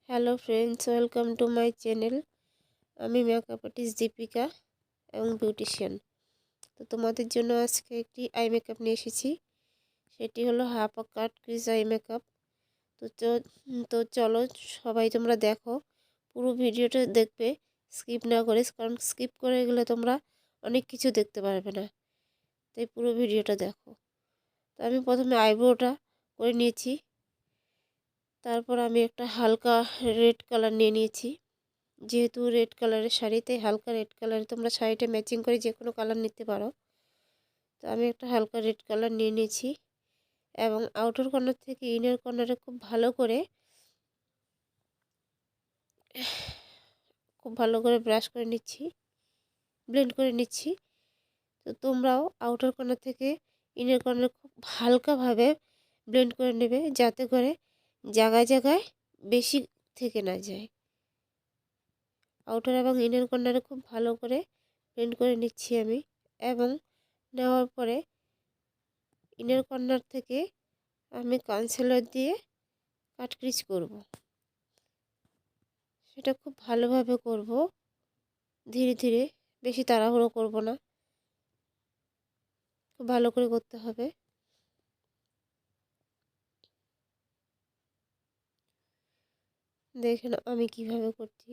Hello friends, welcome to my channel. আমি makeup artist Deepika এবং beautician. তো তোমাদের জন্য আজকে একটি আই মেকআপ নিয়ে এসেছি। সেটি হলো হাফ আ কাট ক্রিজ আই মেকআপ। তো চলো সবাই তোমরা দেখো, পুরো ভিডিওটা দেখবে, স্কিপ না করে, কারণ স্কিপ করে গেলে তোমরা অনেক কিছু দেখতে পারবে না। তাই পুরো ভিডিওটা দেখো। তো আমি প্রথমে আইব্রোটা করে নিয়েছি। তারপর আমি একটা হালকা রেড কালার নিয়ে নিয়েছি। যেহেতু রেড কালারের শাড়ি, তাই হালকা রেড কালারে তোমরা শাড়িটা ম্যাচিং করে যে কোনো কালার নিতে পারো। তো আমি একটা হালকা রেড কালার নিয়ে নিয়েছি এবং আউটার কর্নার থেকে ইনার কর্নারে খুব ভালো করে ব্রাশ করে নিচ্ছি, ব্লেন্ড করে নিচ্ছি। তো তোমরাও আউটার কর্নার থেকে ইনার কর্নার খুব হালকাভাবে ব্লেন্ড করে নেবে, যাতে করে জায়গায় জায়গায় বেশি থেকে না যায়। আউটার এবং ইনার কর্নারে খুব ভালো করে ব্লেন্ড করে নিচ্ছি আমি। এবং নেওয়ার পরে ইনার কর্নার থেকে আমি কনসিলার দিয়ে কাট ক্রিজ করব। সেটা খুব ভালোভাবে করব, ধীরে ধীরে, বেশি তাড়াহুড়ো করব না, খুব ভালো করে করতে হবে। দেখেন আমি কিভাবে করছি।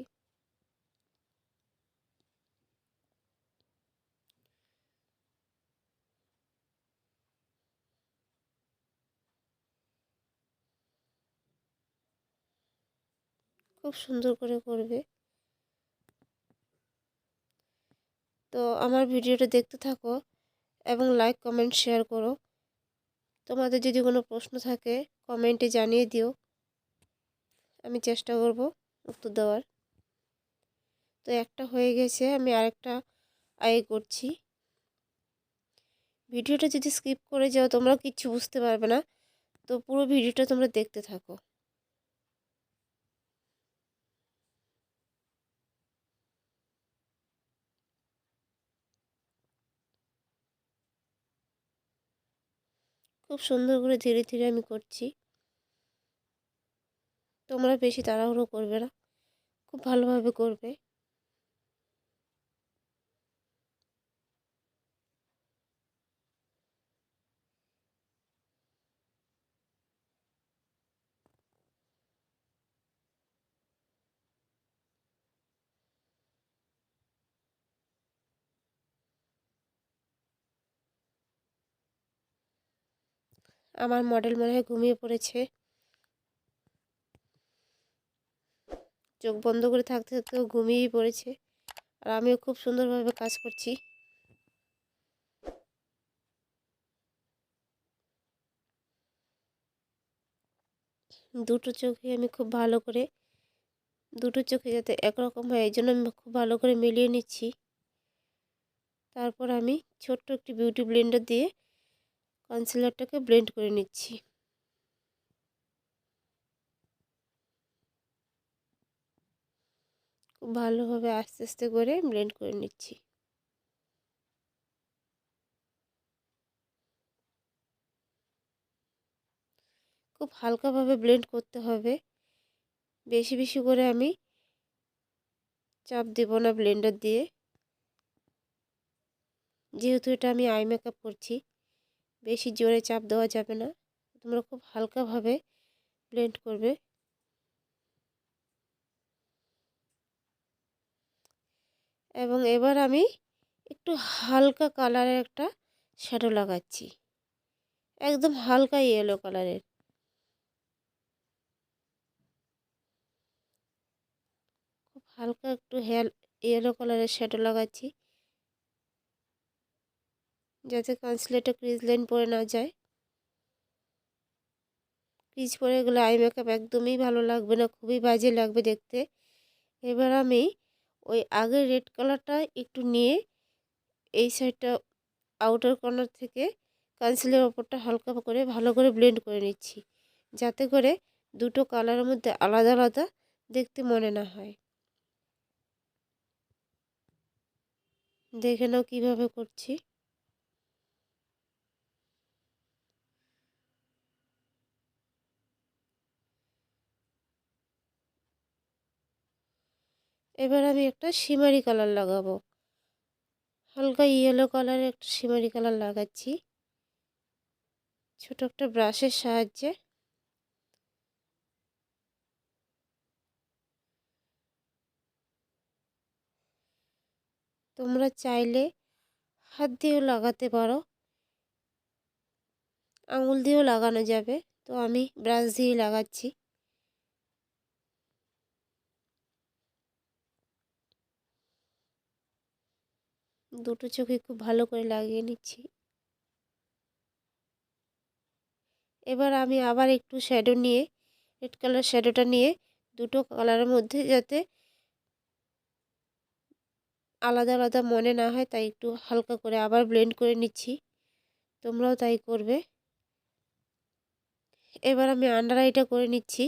খুব সুন্দর করে করবে। তো আমার ভিডিওটা দেখতে থাকো এবং লাইক, কমেন্ট, শেয়ার করো। তোমাদের যদি কোনো প্রশ্ন থাকে কমেন্টে জানিয়ে দিও, আমি চেষ্টা করব উত্তর দেওয়ার। তো একটা হয়ে গেছে, আমি আরেকটা আই করছি। ভিডিওটা যদি স্কিপ করে যাও তোমরা কিচ্ছু বুঝতে পারবে না। তো পুরো ভিডিওটা তোমরা দেখতে থাকো। খুব সুন্দর করে ধীরে ধীরে আমি করছি। তোমরা বেশি তাড়াহুড়ো করবে না, খুব ভালোভাবে করবে। আমার মডেল মনে হয় ঘুমিয়ে পড়েছে, চোখ বন্ধ করে থাকতে থাকতেও ঘুমিয়েই পড়েছে। আর আমিও খুব সুন্দরভাবে কাজ করছি। দুটো চোখে আমি খুব ভালো করে, দুটো চোখে যাতে একরকম হয় এই জন্য আমি খুব ভালো করে মিলিয়ে নিচ্ছি। তারপর আমি ছোট্ট একটি বিউটি ব্লেন্ডার দিয়ে কনসিলারটাকে ব্লেন্ড করে নিচ্ছি। খুব ভালোভাবে আস্তে আস্তে করে ব্লেন্ড করে নিচ্ছি। খুব হালকাভাবে ব্লেন্ড করতে হবে, বেশি বেশি করে আমি চাপ দেব না ব্লেন্ডার দিয়ে, যেহেতু এটা আমি আই মেকআপ করছি। বেশি জোরে চাপ দেওয়া যাবে না, তোমরা খুব হালকাভাবে ব্লেন্ড করবে। এবং এবার আমি একটু হালকা কালারের একটা শ্যাডো লাগাচ্ছি, একদম হালকা ইয়েলো কালারের। খুব হালকা একটু ইয়েলো কালারের শ্যাডো লাগাচ্ছি, যাতে কনসিলারটা ক্রিজ লাইন পড়ে না যায়। ক্রিজ পড়ে গেলে আই মেকআপ একদমই ভালো লাগবে না, খুবই বাজে লাগবে দেখতে। এবার আমি ওই আগের রেড কালারটা একটু নিয়ে এই সাইডটা আউটার কর্নার থেকে কনসিলার ওপরটা হালকা করে ভালো করে ব্লেন্ড করে নিচ্ছি, যাতে করে দুটো কালারের মধ্যে আলাদা আলাদা দেখতে মনে না হয়। দেখে নাও কীভাবে করছি। এবার আমি একটা শিমারি কালার লাগাবো, হালকা ইয়েলো কালারের একটা শিমারি কালার লাগাচ্ছি ছোট একটা ব্রাশের সাহায্যে। তোমরা চাইলে হাত দিয়েও লাগাতে পারো, আঙুল দিয়েও লাগানো যাবে, তো আমি ব্রাশ দিয়ে লাগাচ্ছি। দুটো চোখে খুব ভালো করে লাগিয়ে নিচ্ছি। এবার আমি আবার একটু শ্যাডো নিয়ে, রেড কালার শ্যাডোটা নিয়ে দুটো কালারের মধ্যে যাতে আলাদা আলাদা মনে না হয়, তাই একটু হালকা করে আবার ব্লেন্ড করে নিচ্ছি। তোমরাও তাই করবে। এবার আমি আন্ডার আইটা করে নিচ্ছি।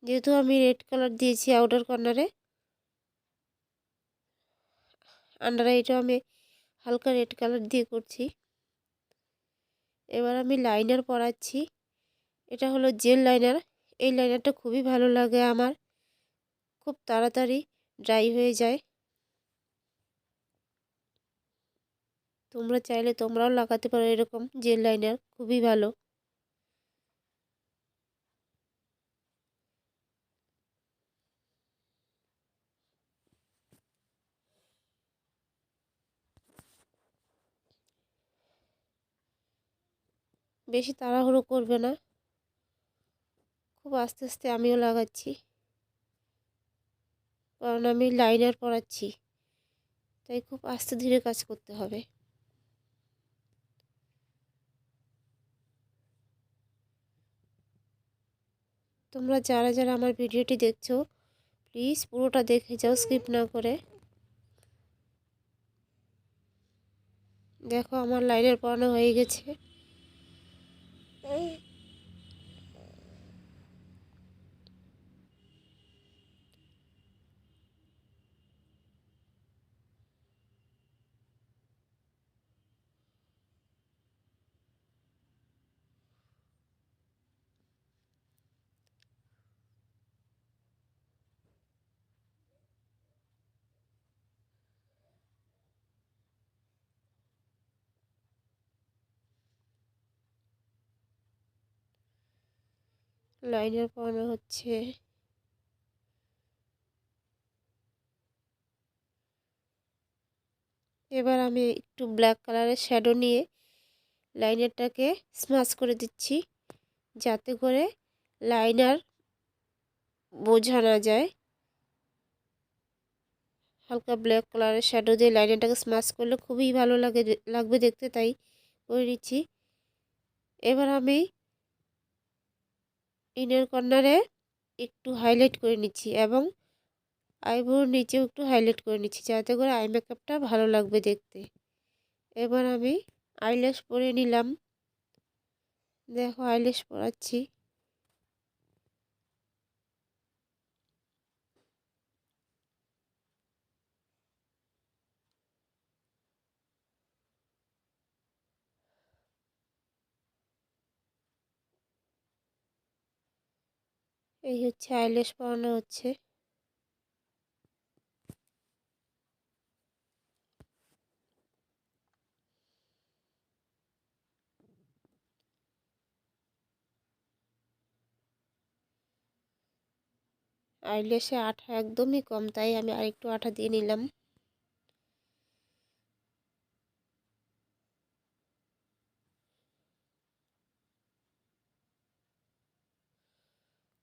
যেহেতু আমি রেড কালার দিয়েছি আউটার কর্নারে, আন্ডার আইটাও আমি হালকা রেড কালার দিয়ে করছি। এবার আমি লাইনার পরাচ্ছি। এটা হলো জেল লাইনার। এই লাইনারটা খুবই ভালো লাগে আমার, খুব তাড়াতাড়ি ড্রাই হয়ে যায়। তোমরা চাইলে তোমরাও লাগাতে পারো এরকম জেল লাইনার, খুবই ভালো। বেশি তাড়াহুড়ো করবে না, খুব আস্তে আস্তে আমিও লাগাচ্ছি, কারণ আমি লাইনার পরাচ্ছি, তাই খুব আস্তে ধীরে কাজ করতে হবে। তোমরা যারা যারা আমার ভিডিওটি দেখছো, প্লিজ পুরোটা দেখে যাও, স্কিপ না করে। দেখো আমার লাইনার পরানো হয়ে গেছে। লাইনার পরানো হচ্ছে। এবার আমি একটু ব্ল্যাক কালারের শ্যাডো নিয়ে লাইনারটাকে স্মাচ করে দিচ্ছি, যাতে করে লাইনার বোঝা না যায়। হালকা ব্ল্যাক কালারের শ্যাডো দিয়ে লাইনারটাকে স্মাচ করলে খুবই ভালো লাগবে দেখতে, তাই করে নিচ্ছি। এবার আমি ইনার কর্নারে একটু হাইলাইট করে নিচ্ছি এবং আইব্রোর নিচেও একটু হাইলাইট করে নিচ্ছি, যাতে করে আই মেকআপটা ভালো লাগবে দেখতে। এবার আমি আইল্যাশ পরে নিলাম। দেখো আইল্যাশ পরাচ্ছি। এই হচ্ছে আইল্যাশ পরানো হচ্ছে। আইল্যাশে আঠা একদমই কম, তাই আমি আরেকটু আঠা দিয়ে নিলাম।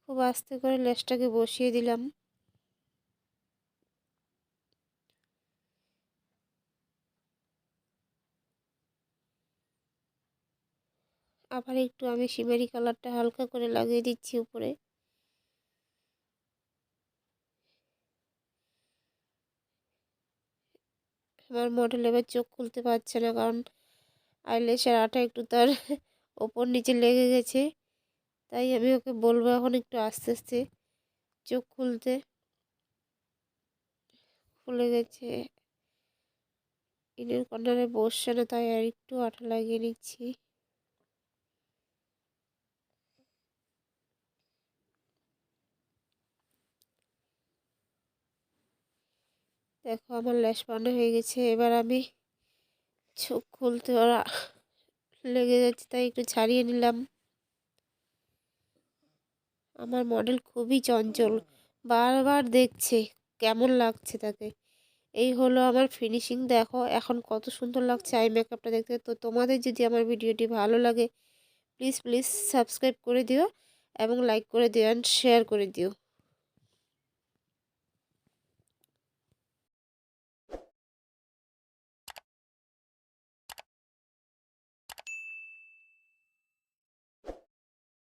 খুব আস্তে করে লেসটাকে বসিয়ে দিলাম। আবার একটু আমি শিমেরি কালারটা হালকা করে লাগিয়ে দিচ্ছি উপরে। আমার মডেল এবার চোখ খুলতে পারছে না, কারণ আইল্যাশের আঠা একটু তার ওপর নিচে লেগে গেছে, তাই আমি ওকে বলবো এখন একটু আস্তে আস্তে চোখ খুলতে। খুলে গেছে, ইনের কর্নারে বসছে না, তাই আর একটু আঠা লাগিয়ে নিচ্ছি। দেখো আমার ল্যাশ বানানো হয়ে গেছে। এবার আমি চোখ খুলতে ওরা লেগে যাচ্ছে, তাই একটু ছাড়িয়ে নিলাম। আমার মডেল খুবই চঞ্চল, বারবার দেখছে কেমন লাগছে তাকে। এই হলো আমার ফিনিশিং। দেখো এখন কত সুন্দর লাগছে আই মেকআপটা দেখতে। তো তোমাদের যদি আমার ভিডিওটি ভালো লাগে প্লিজ প্লিজ সাবস্ক্রাইব করে দিও এবং লাইক করে দিও অ্যান্ড শেয়ার করে দিও।